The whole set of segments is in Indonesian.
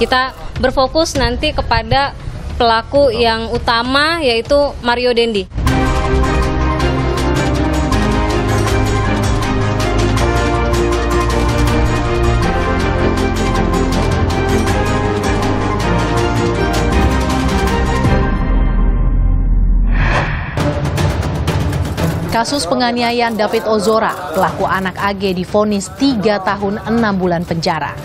Kita berfokus nanti kepada pelaku yang utama, yaitu Mario Dendi. Kasus penganiayaan David Ozora, pelaku anak AG divonis 3 tahun 6 bulan penjara.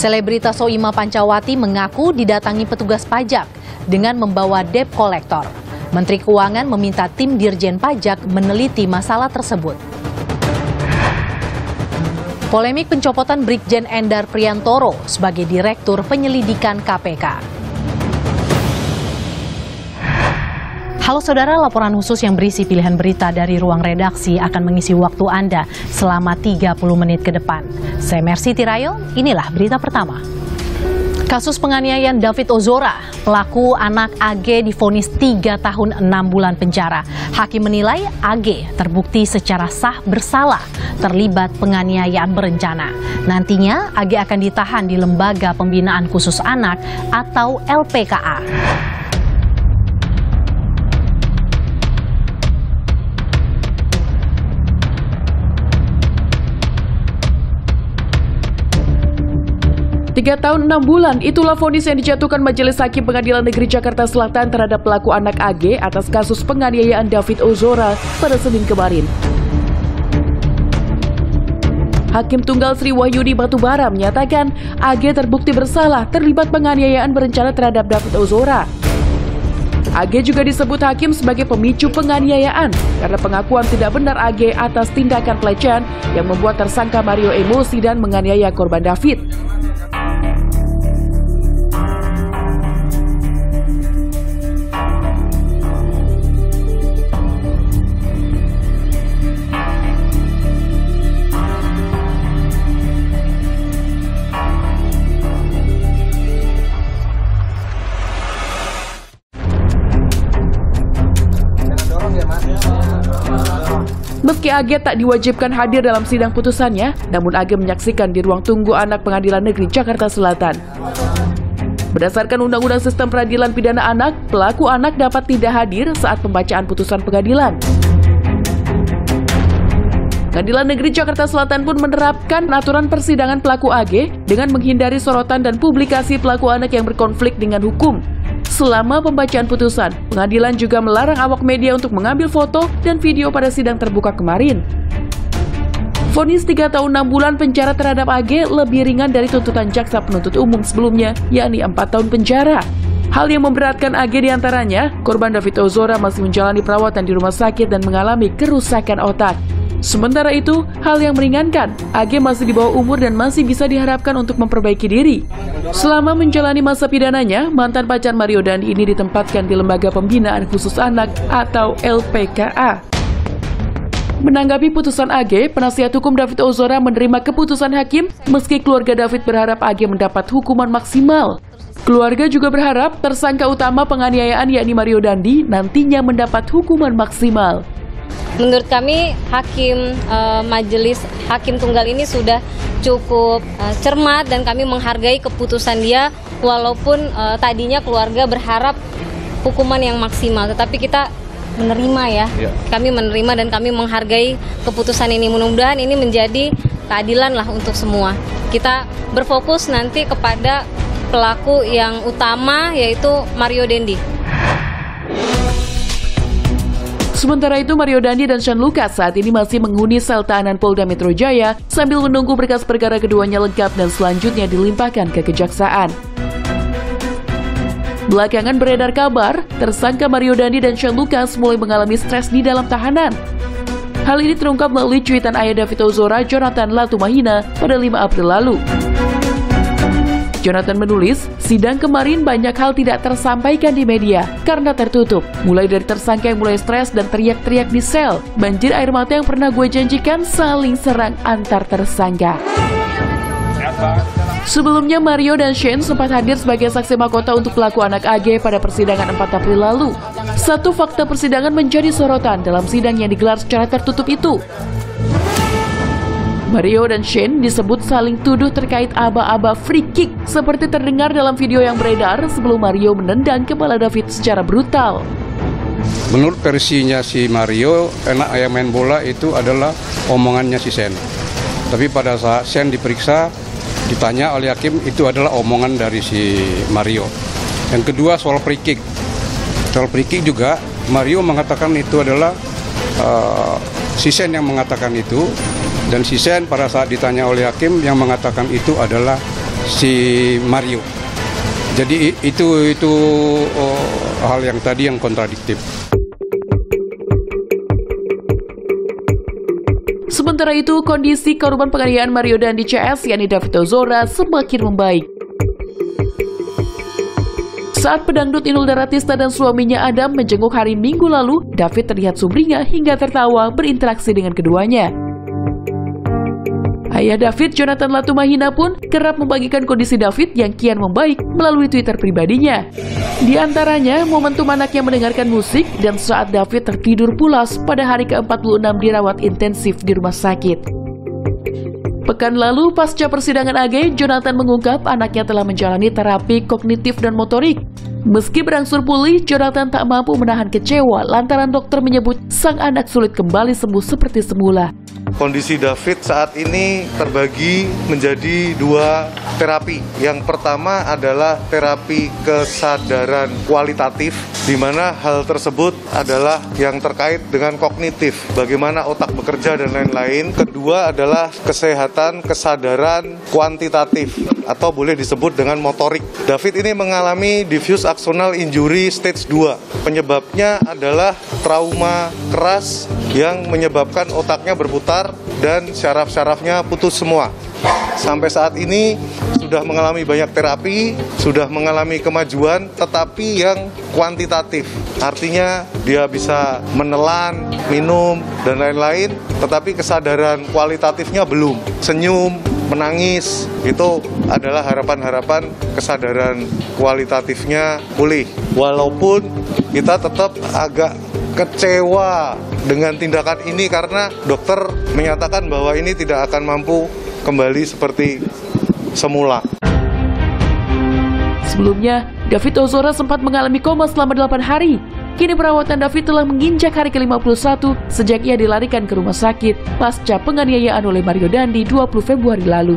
Selebritas Soimah Pancawati mengaku didatangi petugas pajak dengan membawa debt collector. Menteri Keuangan meminta tim Dirjen Pajak meneliti masalah tersebut. Polemik pencopotan Brigjen Endar Priantoro sebagai Direktur Penyelidikan KPK. Halo saudara, laporan khusus yang berisi pilihan berita dari ruang redaksi akan mengisi waktu Anda selama 30 menit ke depan. Saya Mercy Tirayo, inilah berita pertama. Kasus penganiayaan David Ozora, pelaku anak AG divonis 3 tahun 6 bulan penjara. Hakim menilai AG terbukti secara sah bersalah terlibat penganiayaan berencana. Nantinya AG akan ditahan di Lembaga Pembinaan Khusus Anak atau LPKA. Tiga tahun 6 bulan, itulah vonis yang dijatuhkan Majelis Hakim Pengadilan Negeri Jakarta Selatan terhadap pelaku anak AG atas kasus penganiayaan David Ozora pada Senin kemarin. Hakim Tunggal Sri Wahyudi Batubara menyatakan AG terbukti bersalah terlibat penganiayaan berencana terhadap David Ozora. AG juga disebut hakim sebagai pemicu penganiayaan karena pengakuan tidak benar AG atas tindakan pelecehan yang membuat tersangka Mario emosi dan menganiaya korban David. Meski AG tak diwajibkan hadir dalam sidang putusannya, namun AG menyaksikan di ruang tunggu anak Pengadilan Negeri Jakarta Selatan. Berdasarkan Undang-Undang Sistem Peradilan Pidana Anak, pelaku anak dapat tidak hadir saat pembacaan putusan pengadilan. Pengadilan Negeri Jakarta Selatan pun menerapkan aturan persidangan pelaku AG dengan menghindari sorotan dan publikasi pelaku anak yang berkonflik dengan hukum. Selama pembacaan putusan, pengadilan juga melarang awak media untuk mengambil foto dan video pada sidang terbuka kemarin. Vonis 3 tahun 6 bulan penjara terhadap AG lebih ringan dari tuntutan jaksa penuntut umum sebelumnya, yakni 4 tahun penjara. Hal yang memberatkan AG diantaranya, korban David Ozora masih menjalani perawatan di rumah sakit dan mengalami kerusakan otak. Sementara itu, hal yang meringankan, AG masih di bawah umur dan masih bisa diharapkan untuk memperbaiki diri. Selama menjalani masa pidananya, mantan pacar Mario Dendi ini ditempatkan di Lembaga Pembinaan Khusus Anak atau LPKA. Menanggapi putusan AG, penasihat hukum David Ozora menerima keputusan hakim meski keluarga David berharap AG mendapat hukuman maksimal. Keluarga juga berharap tersangka utama penganiayaan yakni Mario Dendi nantinya mendapat hukuman maksimal. Menurut kami, Majelis Hakim Tunggal ini sudah cukup cermat dan kami menghargai keputusan dia walaupun tadinya keluarga berharap hukuman yang maksimal, tetapi kita menerima ya. Kami menerima dan kami menghargai keputusan ini. Mudah-mudahan ini menjadi keadilan lah untuk semua. Kita berfokus nanti kepada pelaku yang utama yaitu Mario Dendi. Sementara itu, Mario Dendi dan Sean Lucas saat ini masih menghuni sel tahanan Polda Metro Jaya sambil menunggu berkas perkara keduanya lengkap dan selanjutnya dilimpahkan ke kejaksaan. Belakangan beredar kabar, tersangka Mario Dendi dan Sean Lucas mulai mengalami stres di dalam tahanan. Hal ini terungkap melalui cuitan ayah David Ozora, Jonathan Latumahina, pada 5 April lalu. Jonathan menulis, sidang kemarin banyak hal tidak tersampaikan di media karena tertutup. Mulai dari tersangka yang mulai stres dan teriak-teriak di sel, banjir air mata yang pernah gue janjikan saling serang antar tersangka. Sebelumnya Mario dan Shane sempat hadir sebagai saksi mahkota untuk pelaku anak AG pada persidangan 4 April lalu. Satu fakta persidangan menjadi sorotan dalam sidang yang digelar secara tertutup itu. Mario dan Shane disebut saling tuduh terkait aba-aba free kick seperti terdengar dalam video yang beredar sebelum Mario menendang kepala David secara brutal. Menurut versinya si Mario, enak ayam main bola itu adalah omongannya si Shane. Tapi pada saat Shane diperiksa, ditanya oleh hakim, itu adalah omongan dari si Mario. Yang kedua soal free kick. Soal free kick juga, Mario mengatakan itu adalah si Shane yang mengatakan itu. Dan si Shane pada saat ditanya oleh hakim yang mengatakan itu adalah si Mario. Jadi itu hal yang tadi yang kontradiktif. Sementara itu, kondisi korban penganiayaan Mario Dandi CS, yakni David Ozora, semakin membaik. Saat pedangdut Inul Daratista dan suaminya Adam menjenguk hari Minggu lalu, David terlihat sumringah hingga tertawa berinteraksi dengan keduanya. Ayah David, Jonathan Latumahina pun kerap membagikan kondisi David yang kian membaik melalui Twitter pribadinya. Di antaranya, momentum anaknya mendengarkan musik dan saat David tertidur pulas pada hari ke-46 dirawat intensif di rumah sakit. Pekan lalu, pasca persidangan AG, Jonathan mengungkap anaknya telah menjalani terapi kognitif dan motorik. Meski berangsur pulih, Jonathan tak mampu menahan kecewa lantaran dokter menyebut sang anak sulit kembali sembuh seperti semula. Kondisi David saat ini terbagi menjadi 2 terapi. Yang pertama adalah terapi kesadaran kualitatif, di mana hal tersebut adalah yang terkait dengan kognitif, bagaimana otak bekerja dan lain-lain. Kedua adalah kesehatan kesadaran kuantitatif, atau boleh disebut dengan motorik. David ini mengalami diffuse axonal injury stage 2. Penyebabnya adalah trauma keras yang menyebabkan otaknya berputar dan syaraf-syarafnya putus semua. Sampai saat ini sudah mengalami banyak terapi, sudah mengalami kemajuan, tetapi yang kuantitatif. Artinya dia bisa menelan, minum, dan lain-lain, tetapi kesadaran kualitatifnya belum. Senyum, menangis, itu adalah harapan-harapan kesadaran kualitatifnya pulih. Walaupun kita tetap agak kecewa dengan tindakan ini karena dokter menyatakan bahwa ini tidak akan mampu kembali seperti semula. Sebelumnya, David Ozora sempat mengalami koma selama 8 hari. Kini perawatan David telah menginjak hari ke-51 sejak ia dilarikan ke rumah sakit pasca penganiayaan oleh Mario Dandi 20 Februari lalu.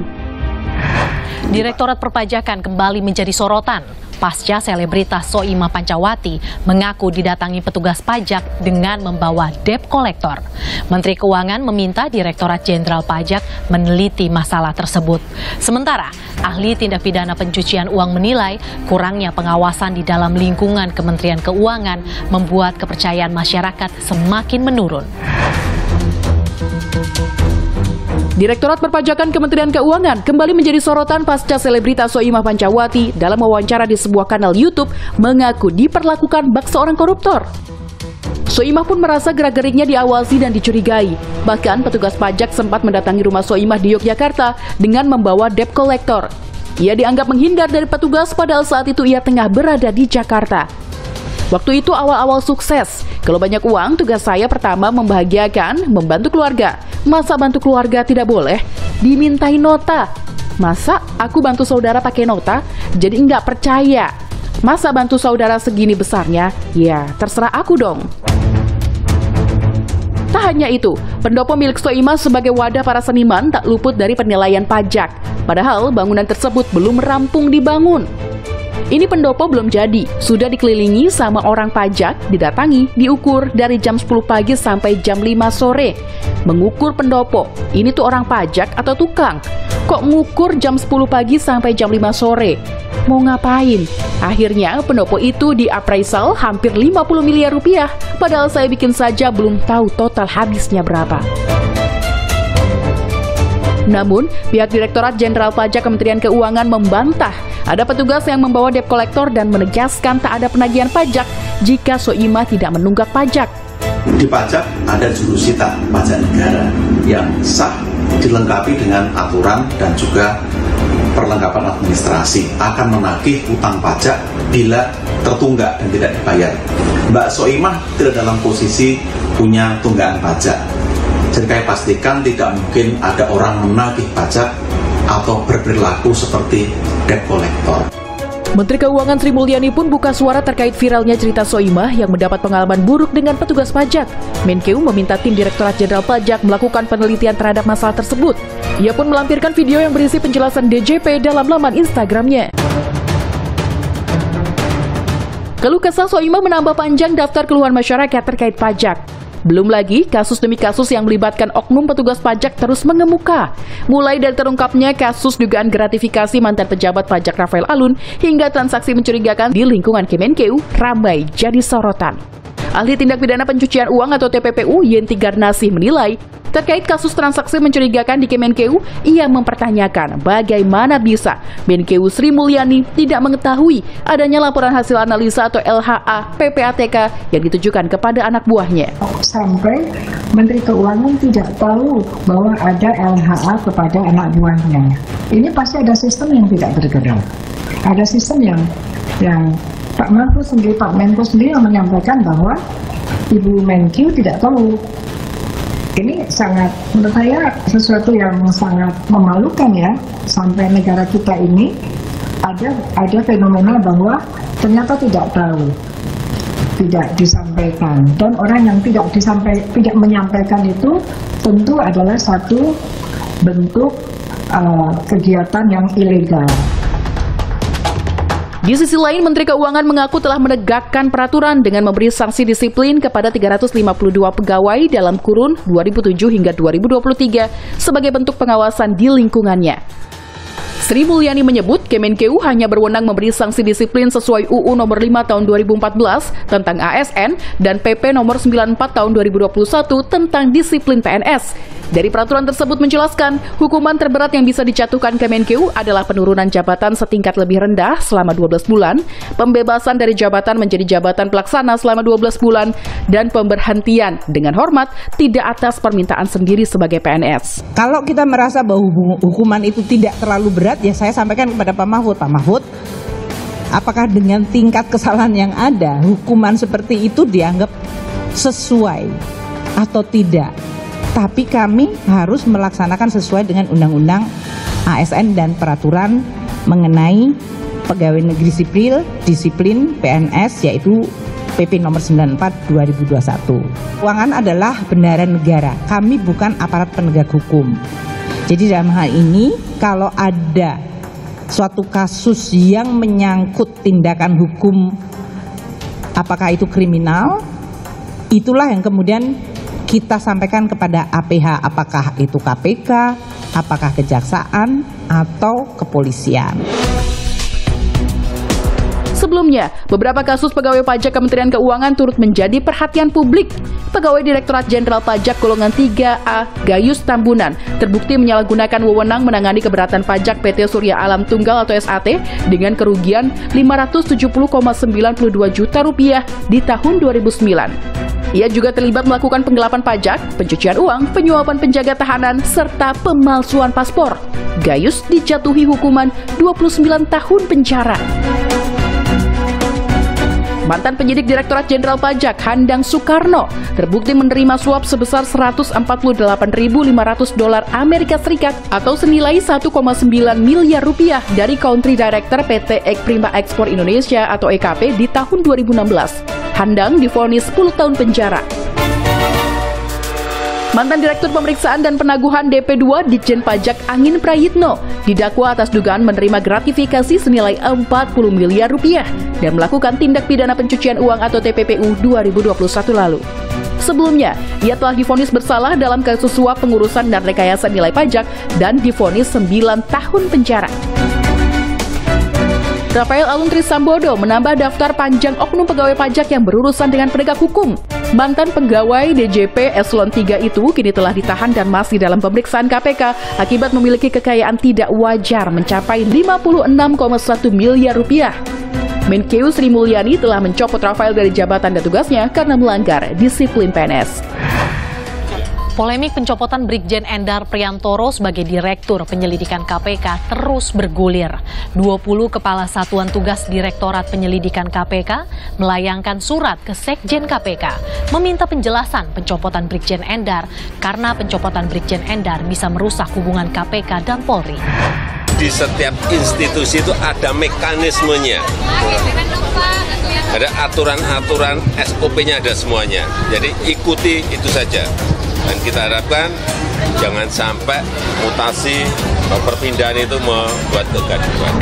Direktorat Perpajakan kembali menjadi sorotan pasca selebritas Soimah Pancawati mengaku didatangi petugas pajak dengan membawa debt collector. Menteri Keuangan meminta Direktorat Jenderal Pajak meneliti masalah tersebut. Sementara, ahli tindak pidana pencucian uang menilai kurangnya pengawasan di dalam lingkungan Kementerian Keuangan membuat kepercayaan masyarakat semakin menurun. Direktorat Perpajakan Kementerian Keuangan kembali menjadi sorotan pasca selebritas Soimah Pancawati dalam wawancara di sebuah kanal YouTube mengaku diperlakukan bak seorang koruptor. Soimah pun merasa gerak-geriknya diawasi dan dicurigai. Bahkan petugas pajak sempat mendatangi rumah Soimah di Yogyakarta dengan membawa debt collector. Ia dianggap menghindar dari petugas padahal saat itu ia tengah berada di Jakarta. Waktu itu awal-awal sukses. Kalau banyak uang, tugas saya pertama membahagiakan, membantu keluarga. Masa bantu keluarga tidak boleh? Dimintai nota. Masa aku bantu saudara pakai nota? Jadi nggak percaya. Masa bantu saudara segini besarnya? Ya, terserah aku dong. Tak hanya itu, pendopo milik Soimah sebagai wadah para seniman tak luput dari penilaian pajak. Padahal bangunan tersebut belum rampung dibangun. Ini pendopo belum jadi, sudah dikelilingi sama orang pajak, didatangi, diukur dari jam 10 pagi sampai jam 5 sore. Mengukur pendopo, ini tuh orang pajak atau tukang? Kok ngukur jam 10 pagi sampai jam 5 sore? Mau ngapain? Akhirnya pendopo itu diappraisal hampir 50 miliar rupiah, padahal saya bikin saja belum tahu total habisnya berapa. Namun, pihak Direktorat Jenderal Pajak Kementerian Keuangan membantah ada petugas yang membawa debt collector dan menegaskan tak ada penagihan pajak jika Soimah tidak menunggak pajak. Di pajak ada jurusita pajak negara yang sah, dilengkapi dengan aturan dan juga perlengkapan administrasi, akan menagih utang pajak bila tertunggak dan tidak dibayar. Mbak Soimah tidak dalam posisi punya tunggakan pajak. Jadi kami pastikan tidak mungkin ada orang menagih pajak atau berperilaku seperti debt collector. Menteri Keuangan Sri Mulyani pun buka suara terkait viralnya cerita Soimah yang mendapat pengalaman buruk dengan petugas pajak. Menkeu meminta tim Direktorat Jenderal Pajak melakukan penelitian terhadap masalah tersebut. Ia pun melampirkan video yang berisi penjelasan DJP dalam laman Instagramnya. Keluh kesah Soimah menambah panjang daftar keluhan masyarakat terkait pajak. Belum lagi, kasus demi kasus yang melibatkan oknum petugas pajak terus mengemuka. Mulai dari terungkapnya kasus dugaan gratifikasi mantan pejabat pajak Rafael Alun hingga transaksi mencurigakan di lingkungan Kemenkeu ramai jadi sorotan. Ahli Tindak Pidana Pencucian Uang atau TPPU Yenti Garnasih menilai, terkait kasus transaksi mencurigakan di Kemenkeu, ia mempertanyakan bagaimana bisa Menkeu Sri Mulyani tidak mengetahui adanya laporan hasil analisa atau LHA PPATK yang ditujukan kepada anak buahnya. Sampai Menteri Keuangan tidak tahu bahwa ada LHA kepada anak buahnya. Ini pasti ada sistem yang tidak bergerak. Ada sistem yang Pak Menko sendiri yang menyampaikan bahwa Ibu Menkeu tidak tahu. Ini sangat, menurut saya, sesuatu yang sangat memalukan ya, sampai negara kita ini ada fenomena bahwa ternyata tidak tahu, tidak disampaikan, dan orang yang tidak menyampaikan itu tentu adalah satu bentuk kegiatan yang ilegal. Di sisi lain, Menteri Keuangan mengaku telah menegakkan peraturan dengan memberi sanksi disiplin kepada 352 pegawai dalam kurun 2007 hingga 2023 sebagai bentuk pengawasan di lingkungannya. Sri Mulyani menyebut Kemenkeu hanya berwenang memberi sanksi disiplin sesuai UU nomor 5 tahun 2014 tentang ASN dan PP nomor 94 tahun 2021 tentang disiplin PNS. Dari peraturan tersebut menjelaskan, hukuman terberat yang bisa dijatuhkan Kemenkeu adalah penurunan jabatan setingkat lebih rendah selama 12 bulan, pembebasan dari jabatan menjadi jabatan pelaksana selama 12 bulan, dan pemberhentian dengan hormat tidak atas permintaan sendiri sebagai PNS. Kalau kita merasa bahwa hukuman itu tidak terlalu berat, ya saya sampaikan kepada Pak Mahfud. Pak Mahfud, apakah dengan tingkat kesalahan yang ada, hukuman seperti itu dianggap sesuai atau tidak? Tapi kami harus melaksanakan sesuai dengan Undang-Undang ASN dan peraturan mengenai pegawai negeri sipil, disiplin PNS, yaitu PP nomor 94 2021. Keuangan adalah benaran negara, kami bukan aparat penegak hukum. Jadi dalam hal ini, kalau ada suatu kasus yang menyangkut tindakan hukum, apakah itu kriminal, itulah yang kemudian kita sampaikan kepada APH, apakah itu KPK, apakah kejaksaan, atau kepolisian. Sebelumnya, beberapa kasus pegawai pajak Kementerian Keuangan turut menjadi perhatian publik. Pegawai Direktorat Jenderal Pajak golongan 3A, Gayus Tambunan, terbukti menyalahgunakan wewenang menangani keberatan pajak PT Surya Alam Tunggal atau SAT dengan kerugian Rp570,92 juta di tahun 2009. Ia juga terlibat melakukan penggelapan pajak, pencucian uang, penyuapan penjaga tahanan, serta pemalsuan paspor. Gayus dijatuhi hukuman 29 tahun penjara. Mantan penyidik Direktorat Jenderal Pajak Handang Soekarno terbukti menerima suap sebesar $148.500 Amerika Serikat atau senilai 1,9 miliar rupiah dari Country Director PT Ekprima Ekspor Indonesia atau EKP di tahun 2016. Handang divonis 10 tahun penjara. Mantan Direktur Pemeriksaan dan Penaguhan DP2 Ditjen Pajak Angin Prayitno didakwa atas dugaan menerima gratifikasi senilai 40 miliar rupiah dan melakukan tindak pidana pencucian uang atau TPPU 2021 lalu. Sebelumnya, ia telah divonis bersalah dalam kasus suap pengurusan dan rekayasa nilai pajak dan divonis 9 tahun penjara. Rafael Alun Trisambodo menambah daftar panjang oknum pegawai pajak yang berurusan dengan penegak hukum. Mantan pegawai DJP Eselon 3 itu kini telah ditahan dan masih dalam pemeriksaan KPK akibat memiliki kekayaan tidak wajar mencapai 56,1 miliar rupiah. Menkeu Sri Mulyani telah mencopot Rafael dari jabatan dan tugasnya karena melanggar disiplin PNS. Polemik pencopotan Brigjen Endar Priantoro sebagai Direktur Penyelidikan KPK terus bergulir. 20 Kepala Satuan Tugas Direktorat Penyelidikan KPK melayangkan surat ke Sekjen KPK meminta penjelasan pencopotan Brigjen Endar karena pencopotan Brigjen Endar bisa merusak hubungan KPK dan Polri. Di setiap institusi itu ada mekanismenya, ada aturan-aturan, SOP-nya ada semuanya. Jadi ikuti itu saja. Dan kita harapkan jangan sampai mutasi perpindahan itu membuat kegaduhan.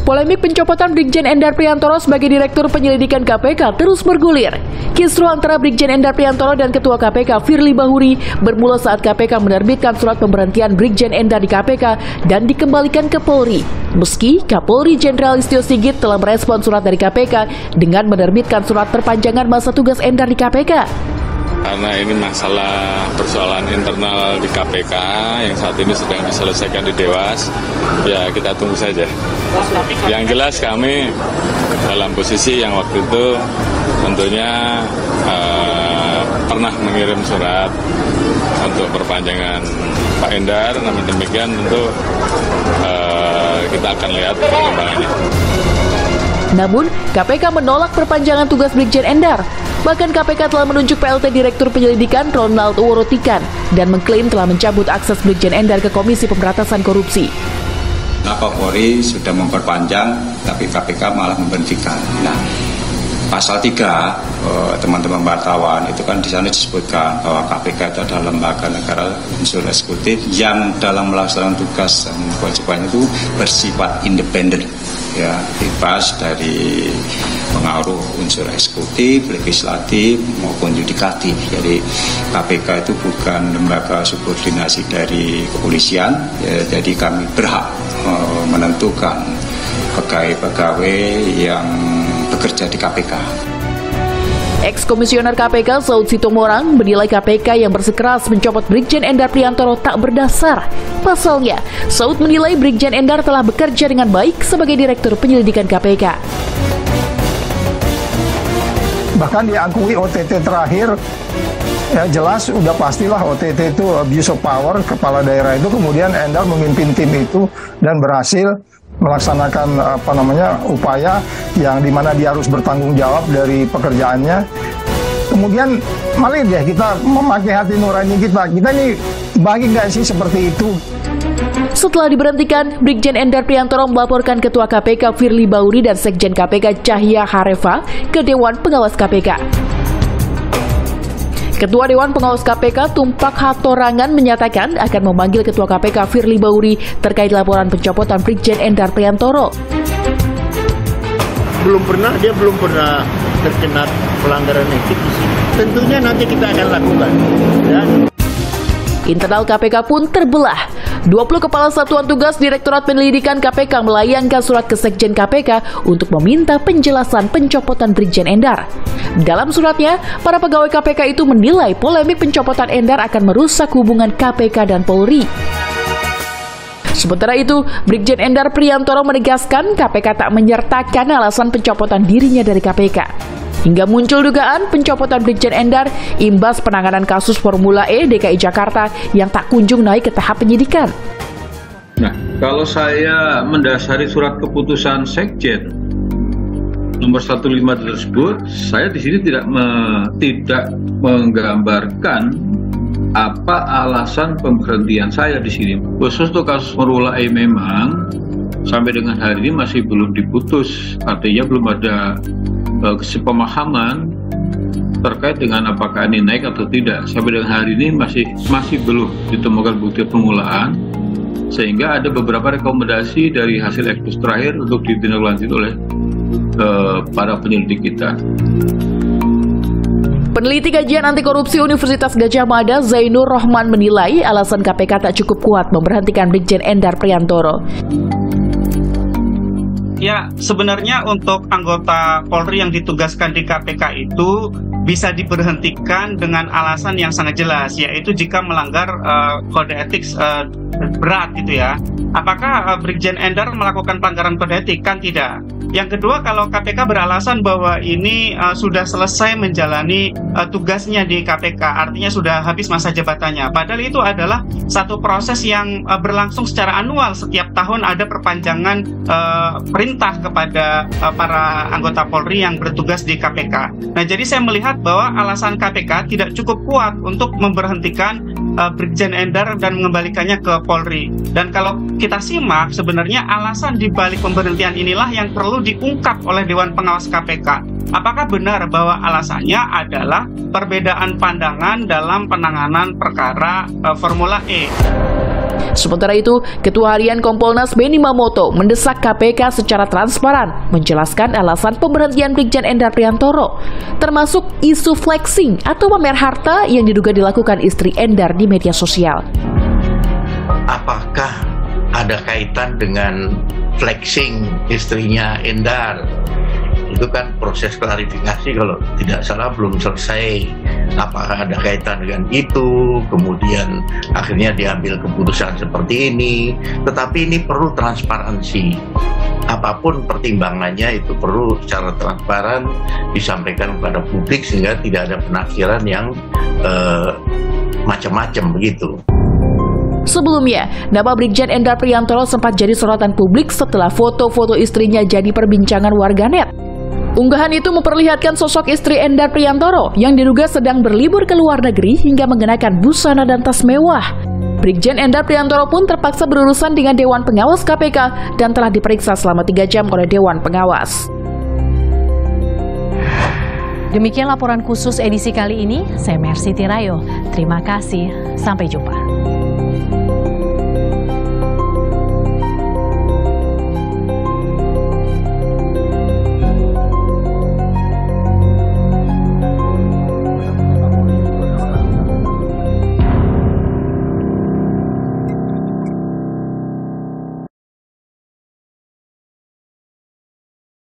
Polemik pencopotan Brigjen Endar Priantoro sebagai Direktur Penyelidikan KPK terus bergulir. Kisruh antara Brigjen Endar Priantoro dan Ketua KPK Firly Bahuri bermula saat KPK menerbitkan surat pemberhentian Brigjen Endar di KPK dan dikembalikan ke Polri. Meski Kapolri Jenderal Listio Sigit telah merespon surat dari KPK dengan menerbitkan surat perpanjangan masa tugas Endar di KPK. Karena ini masalah persoalan internal di KPK yang saat ini sedang diselesaikan di Dewas, ya kita tunggu saja. Yang jelas kami dalam posisi yang waktu itu tentunya pernah mengirim surat untuk perpanjangan Pak Endar, namun demikian tentu kita akan lihat perkembangannya. Namun, KPK menolak perpanjangan tugas Brigjen Endar. Bahkan KPK telah menunjuk PLT Direktur Penyelidikan Ronald Uworotikan dan mengklaim telah mencabut akses Brigjen Endar ke Komisi Pemberantasan Korupsi. Kapolri sudah memperpanjang, tapi KPK malah memberhentikan. Nah, pasal 3, teman-teman wartawan, itu kan di sana disebutkan bahwa KPK itu adalah lembaga negara unsur eksekutif yang dalam melaksanakan tugas dan kewajibannya itu bersifat independen, ya, bebas dari pengaruh unsur eksekutif, legislatif maupun yudikatif. Jadi KPK itu bukan lembaga subordinasi dari kepolisian, ya, jadi kami berhak menentukan pegawai-pegawai yang bekerja di KPK. Ex-Komisioner KPK Saud Sitomorang menilai KPK yang bersikeras mencopot Brigjen Endar Priantoro tak berdasar. Pasalnya, Saud menilai Brigjen Endar telah bekerja dengan baik sebagai Direktur Penyelidikan KPK. Bahkan diakui OTT terakhir, ya jelas udah pastilah OTT itu abuse of power, kepala daerah itu, kemudian Endar memimpin tim itu dan berhasil melaksanakan upaya yang dimana dia harus bertanggung jawab dari pekerjaannya. Kemudian mari deh kita memakai hati nurani kita ini baik nggak sih seperti itu? Setelah diberhentikan, Brigjen Endar Priantoro melaporkan Ketua KPK Firly Bahuri dan Sekjen KPK Cahya Harefa ke Dewan Pengawas KPK. Ketua Dewan Pengawas KPK Tumpak Hatorangan menyatakan akan memanggil Ketua KPK Firly Bahuri terkait laporan pencopotan Brigjen Endar Priantoro. Dia belum pernah terkena pelanggaran etik di sini. Tentunya nanti kita akan lakukan. Ya. Internal KPK pun terbelah. 20 Kepala Satuan Tugas Direktorat Penyelidikan KPK melayangkan surat ke Sekjen KPK untuk meminta penjelasan pencopotan Brigjen Endar. Dalam suratnya, para pegawai KPK itu menilai polemik pencopotan Endar akan merusak hubungan KPK dan Polri. Sementara itu, Brigjen Endar Priantoro menegaskan KPK tak menyertakan alasan pencopotan dirinya dari KPK. Hingga muncul dugaan pencopotan Brigjen Endar imbas penanganan kasus Formula E DKI Jakarta yang tak kunjung naik ke tahap penyidikan. Nah, kalau saya mendasari surat keputusan Sekjen nomor 15 tersebut, saya di sini tidak menggambarkan apa alasan pemberhentian saya di sini. Khusus untuk kasus Formula E memang sampai dengan hari ini masih belum diputus, artinya belum ada kesepemahaman terkait dengan apakah ini naik atau tidak. Sampai dengan hari ini masih belum ditemukan bukti permulaan, sehingga ada beberapa rekomendasi dari hasil ekspos terakhir untuk ditindaklanjuti oleh para penyelidik kita. Peneliti kajian anti korupsi Universitas Gadjah Mada Zainur Rohman menilai alasan KPK tak cukup kuat memberhentikan Brigjen Endar Priantoro. Ya, sebenarnya untuk anggota Polri yang ditugaskan di KPK itu bisa diberhentikan dengan alasan yang sangat jelas, yaitu jika melanggar kode etik berat gitu ya. Apakah Brigjen Endar melakukan pelanggaran kode etik? Kan tidak. Yang kedua, kalau KPK beralasan bahwa ini sudah selesai menjalani tugasnya di KPK, artinya sudah habis masa jabatannya. Padahal itu adalah satu proses yang berlangsung secara anual. Setiap tahun ada perpanjangan perintah kepada para anggota Polri yang bertugas di KPK. Nah, jadi saya melihat bahwa alasan KPK tidak cukup kuat untuk memberhentikan Brigjen Endar dan mengembalikannya ke Polri. Dan kalau kita simak, sebenarnya alasan dibalik pemberhentian inilah yang perlu diungkap oleh Dewan Pengawas KPK. Apakah benar bahwa alasannya adalah perbedaan pandangan dalam penanganan perkara Formula E? Sementara itu, Ketua Harian Kompolnas Benny Mamoto mendesak KPK secara transparan menjelaskan alasan pemberhentian Brigjen Endar Priantoro, termasuk isu flexing atau pamer harta yang diduga dilakukan istri Endar di media sosial. Apakah ada kaitan dengan flexing istrinya Endar? Itu kan proses klarifikasi kalau tidak salah belum selesai. Apakah ada kaitan dengan itu, kemudian akhirnya diambil keputusan seperti ini. Tetapi ini perlu transparansi. Apapun pertimbangannya itu perlu secara transparan disampaikan kepada publik sehingga tidak ada penafsiran yang macam-macam begitu. Sebelumnya, nama Brigjen Endar Priantoro sempat jadi sorotan publik setelah foto-foto istrinya jadi perbincangan warganet. Unggahan itu memperlihatkan sosok istri Endar Priantoro yang diduga sedang berlibur ke luar negeri hingga mengenakan busana dan tas mewah. Brigjen Endar Priantoro pun terpaksa berurusan dengan Dewan Pengawas KPK dan telah diperiksa selama 3 jam oleh Dewan Pengawas. Demikian laporan khusus edisi kali ini. Saya Mercy Tirayo. Terima kasih. Sampai jumpa.